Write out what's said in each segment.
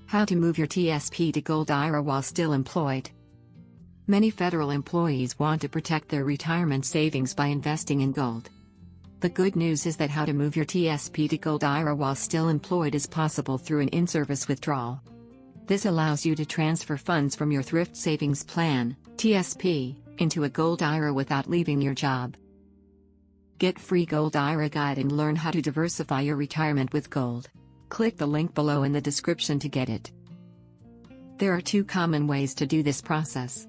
How to move your TSP to Gold IRA while still employed. Many federal employees want to protect their retirement savings by investing in gold. The good news is that how to move your TSP to Gold IRA while still employed is possible through an in-service withdrawal. This allows you to transfer funds from your Thrift Savings Plan, TSP, into a Gold IRA without leaving your job. Get free Gold IRA guide and learn how to diversify your retirement with gold. Click the link below in the description to get it. There are two common ways to do this process.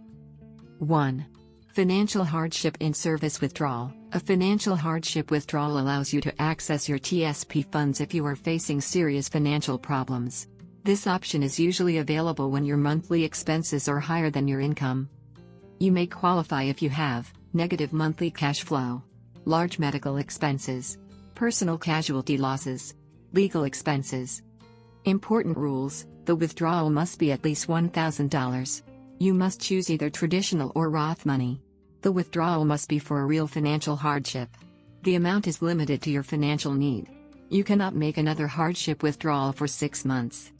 1. Financial hardship in-service withdrawal. A financial hardship withdrawal allows you to access your TSP funds if you are facing serious financial problems. This option is usually available when your monthly expenses are higher than your income. You may qualify if you have negative monthly cash flow, large medical expenses, personal casualty losses, legal expenses. Important rules: the withdrawal must be at least $1,000. You must choose either traditional or Roth money. The withdrawal must be for a real financial hardship. The amount is limited to your financial need. You cannot make another hardship withdrawal for 6 months.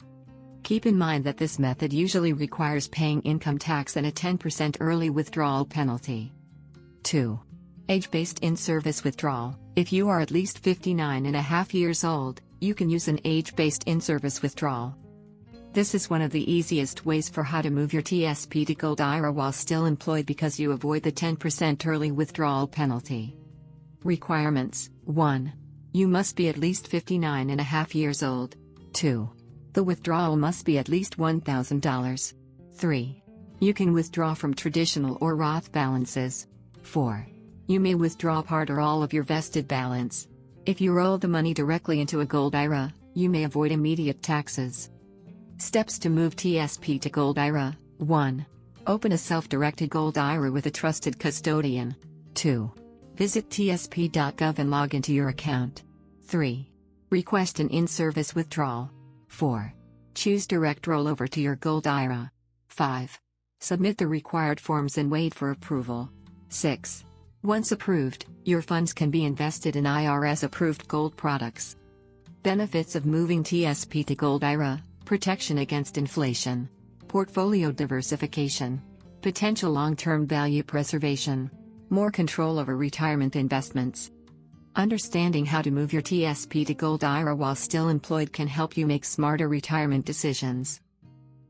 Keep in mind that this method usually requires paying income tax and a 10% early withdrawal penalty. 2. Age-based in-service withdrawal. If you are at least 59.5 years old, you can use an age-based in-service withdrawal. This is one of the easiest ways for how to move your TSP to Gold IRA while still employed because you avoid the 10% early withdrawal penalty. Requirements: 1. You must be at least 59.5 years old. 2. The withdrawal must be at least $1,000. 3. You can withdraw from traditional or Roth balances. 4. You may withdraw part or all of your vested balance. If you roll the money directly into a Gold IRA, you may avoid immediate taxes. Steps to move TSP to Gold IRA: 1. Open a self-directed Gold IRA with a trusted custodian. 2. Visit tsp.gov and log into your account. 3. Request an in-service withdrawal. 4. Choose direct rollover to your Gold IRA. 5. Submit the required forms and wait for approval. 6. Once approved, your funds can be invested in IRS-approved gold products. Benefits of moving TSP to Gold IRA: protection against inflation, portfolio diversification, potential long-term value preservation, more control over retirement investments. Understanding how to move your TSP to Gold IRA while still employed can help you make smarter retirement decisions.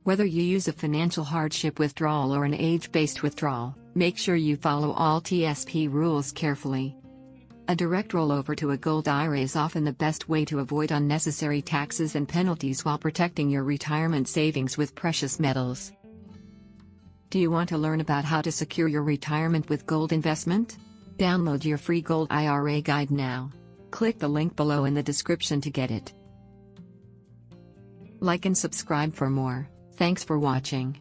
Whether you use a financial hardship withdrawal or an age-based withdrawal, make sure you follow all TSP rules carefully. A direct rollover to a Gold IRA is often the best way to avoid unnecessary taxes and penalties while protecting your retirement savings with precious metals. Do you want to learn about how to secure your retirement with gold investment? Download your free Gold IRA guide now. Click the link below in the description to get it. Like and subscribe for more. Thanks for watching.